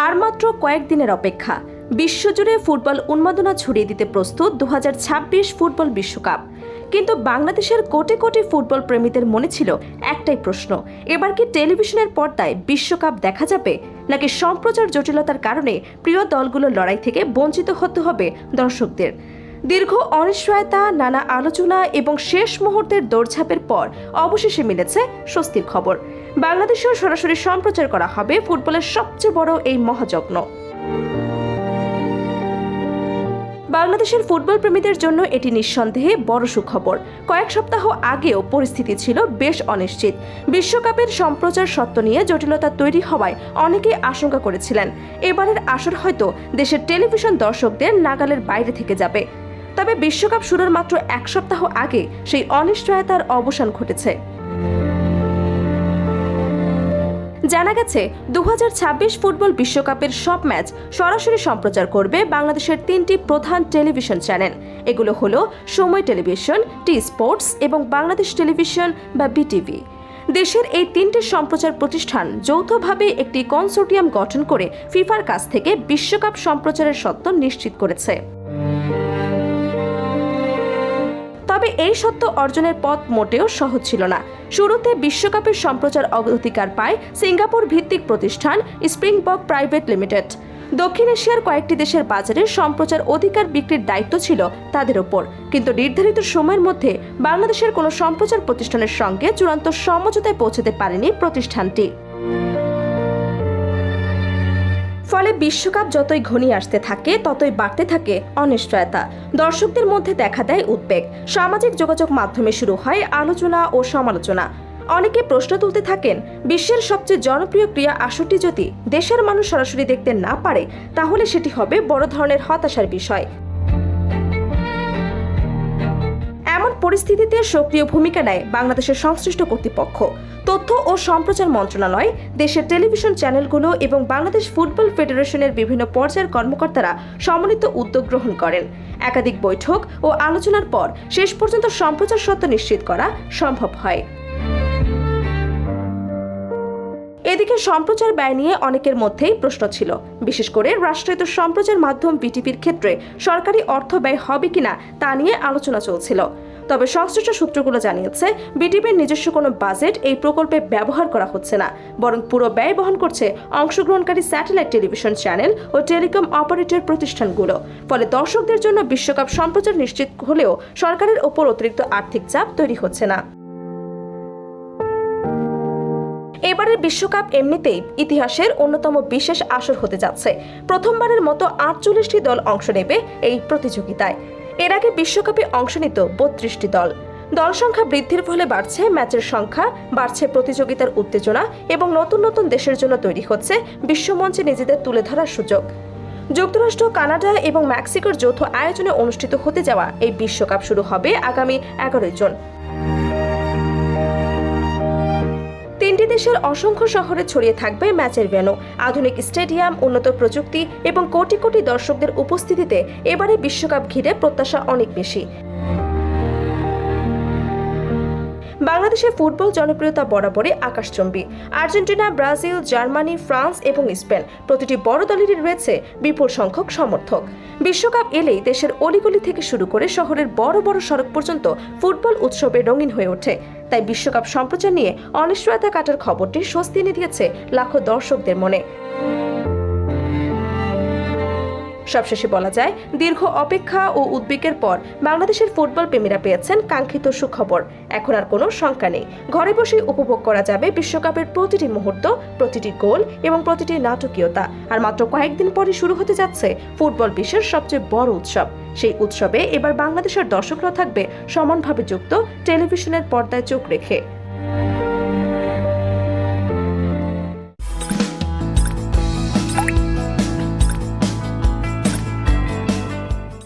আর মাত্র কয়েকদিনের অপেক্ষা, বিশ্বজুড়ে ফুটবল উন্মাদনা ছড়িয়ে দিতে প্রস্তুত 2026 ফুটবল বিশ্বকাপ। কিন্তু বাংলাদেশের কোটি কোটি ফুটবল প্রেমীদের মনে ছিল একটাই প্রশ্ন, এবার কি টেলিভিশনের পর্দায় বিশ্বকাপ দেখা যাবে, নাকি সম্প্রচার জটিলতার কারণে প্রিয় দলগুলোর লড়াই থেকে বঞ্চিত হতে হবে দর্শকদের। দীর্ঘ অনিশ্চয়তা, নানা আলোচনা এবং শেষ মুহূর্তের দৌড়ঝাঁপের পর অবশেষে মিলেছে স্বস্তির খবর। বাংলাদেশেও সরাসরি সম্প্রচার করা হবে ফুটবলের সবচেয়ে বড় এই মহাযজ্ঞ। বাংলাদেশের ফুটবল প্রেমীদের জন্য এটি নিঃসন্দেহে বড় সুখবর। কয়েক সপ্তাহ আগেও পরিস্থিতি ছিল বেশ অনিশ্চিত। বিশ্বকাপের সম্প্রচার সত্ত্ব নিয়ে জটিলতা তৈরি হওয়ায় অনেকেই আশঙ্কা করেছিলেন এবারের আসর হয়তো দেশের টেলিভিশন দর্শকদের নাগালের বাইরে থেকে যাবে। তবে বিশ্বকাপ শুরুর মাত্র এক সপ্তাহ আগে সেই অনিশ্চয়তার অবসান ঘটেছে। জানা গেছে 2026 ফুটবল বিশ্বকাপের সব ম্যাচ সরাসরি সম্প্রচার করবে বাংলাদেশের 3টি প্রধান টেলিভিশন চ্যানেল। এগুলো হলো সময় টেলিভিশন, টি স্পোর্টস এবং বাংলাদেশ টেলিভিশন বা বিটিভি। দেশের এই 3টি সম্প্রচার প্রতিষ্ঠান যৌথভাবে একটি কনসোর্টিয়াম গঠন করে ফিফার কাছ থেকে বিশ্বকাপ সম্প্রচারের সত্ত্ব নিশ্চিত করেছে। তবে এই সত্য অর্জনের পথ মোটেও সহজ ছিল না। শুরুতে বিশ্বকাপের সম্প্রচার অধিকার পায় সিঙ্গাপুর ভিত্তিক প্রতিষ্ঠান স্প্রিংবক প্রাইভেট লিমিটেড। দক্ষিণ এশিয়ার কয়েকটি দেশের বাজারে সম্প্রচার অধিকার বিক্রির দায়িত্ব ছিল তাদের ওপর, কিন্তু নির্ধারিত সময়ের মধ্যে বাংলাদেশের কোনো সম্প্রচার প্রতিষ্ঠানের সঙ্গে চূড়ান্ত সমঝোতায় পৌঁছতে পারেনি প্রতিষ্ঠানটি। ফলে বিশ্বকাপ যতই ঘনিয়ে আসতে থাকে ততই বাড়তে থাকে অনিশ্চয়তা। দর্শকদের মধ্যে দেখা দেয় উদ্বেগ। সামাজিক যোগাযোগ মাধ্যমে শুরু হয় আলোচনা ও সমালোচনা। অনেকে প্রশ্ন তুলতে থাকেন, বিশ্বের সবচেয়ে জনপ্রিয় ক্রীড়া আসরটি যদি দেশের মানুষ সরাসরি দেখতে না পারে তাহলে সেটি হবে বড় ধরনের হতাশার বিষয়। এমন পরিস্থিতিতে সক্রিয় ভূমিকা নেয় বাংলাদেশের সংশ্লিষ্ট কর্তৃপক্ষ। তথ্য ও সম্প্রচার মন্ত্রণালয়, দেশের টেলিভিশন চ্যানেলগুলো এবং বাংলাদেশ ফুটবল ফেডারেশনের বিভিন্ন পর্যায়ের কর্মকর্তারা সমন্বিত উদ্যোগ গ্রহণ করেন। একাধিক বৈঠক ও আলোচনার পর শেষ পর্যন্ত সম্প্রচার সত্ত্ব নিশ্চিত করা সম্ভব হয়। এদিকে সম্প্রচার ব্যয় নিয়ে অনেকের মধ্যেই প্রশ্ন ছিল, বিশেষ করে রাষ্ট্রায়ত্ত সম্প্রচার মাধ্যম বিটিভির ক্ষেত্রে সরকারি অর্থ ব্যয় হবে কিনা তা নিয়ে আলোচনা চলছিল। তবে সংশ্লিষ্ট সূত্রগুলো জানিয়েছে বিটিভির নিজস্ব কোনো বাজেট এই প্রকল্পে ব্যবহার করা হচ্ছে না, বরং পুরো ব্যয় বহন করছে অংশগ্রহণকারী স্যাটেলাইট টেলিভিশন চ্যানেল ও টেলিকম অপারেটর প্রতিষ্ঠানগুলো। ফলে দর্শকদের জন্য বিশ্বকাপ সম্প্রচার নিশ্চিত হলেও সরকারের ওপর অতিরিক্ত আর্থিক চাপ তৈরি হচ্ছে না। এবারের বিশ্বকাপ এমনিতেই ইতিহাসের অন্যতম বিশেষ আসর হতে যাচ্ছে। প্রথমবারের মতো 48টি দল অংশ নেবে এই প্রতিযোগিতায়। এর আগে বিশ্বকাপে অংশ নিত 32টি দল। দল সংখ্যা বৃদ্ধির ফলে বাড়ছে ম্যাচের সংখ্যা, বাড়ছে প্রতিযোগিতার উত্তেজনা এবং নতুন নতুন দেশের জন্য তৈরি হচ্ছে বিশ্বমঞ্চে নিজেদের তুলে ধরার সুযোগ। যুক্তরাষ্ট্র, কানাডা এবং মেক্সিকোর যৌথ আয়োজনে অনুষ্ঠিত হতে যাওয়া এই বিশ্বকাপ শুরু হবে আগামী 11 জুন। 3টি দেশের অসংখ্য শহরে ছড়িয়ে থাকবে ম্যাচের ভেন্যু, আধুনিক স্টেডিয়াম, উন্নত প্রযুক্তি এবং কোটি কোটি দর্শকদের উপস্থিতিতে এবারে বিশ্বকাপ ঘিরে প্রত্যাশা অনেক বেশি। বাংলাদেশের ফুটবল জনপ্রিয়তা বরাবরই আকাশচুম্বী। আর্জেন্টিনা, ব্রাজিল, জার্মানি, ফ্রান্স এবং স্পেন প্রতিটি বড় দলেরই রয়েছে বিপুল সংখ্যক সমর্থক। বিশ্বকাপ এলেই দেশের অলিগলি থেকে শুরু করে শহরের বড় বড় সড়ক পর্যন্ত ফুটবল উৎসবে রঙিন হয়ে ওঠে। তাই বিশ্বকাপ সম্প্রচার নিয়ে অনিশ্চয়তা কাটার খবরটি স্বস্তি এনে দিয়েছে লাখো দর্শকদের মনে। সবশেষে বলা যায়, দীর্ঘ অপেক্ষা ও উদ্বেগের পর বাংলাদেশের ফুটবল প্রেমীরা পেয়েছেন কাঙ্ক্ষিত সুখবর। এখন আর কোনো শঙ্কা নেই, ঘরে বসেই উপভোগ করা যাবে বিশ্বকাপের প্রতিটি মুহূর্ত, প্রতিটি গোল এবং প্রতিটি নাটকীয়তা। আর মাত্র কয়েকদিন পরে শুরু হতে যাচ্ছে ফুটবল বিশ্বের সবচেয়ে বড় উৎসব। সেই উৎসবে এবার বাংলাদেশের দর্শকরা থাকবে সমানভাবে যুক্ত টেলিভিশনের পর্দায় চোখ রেখে।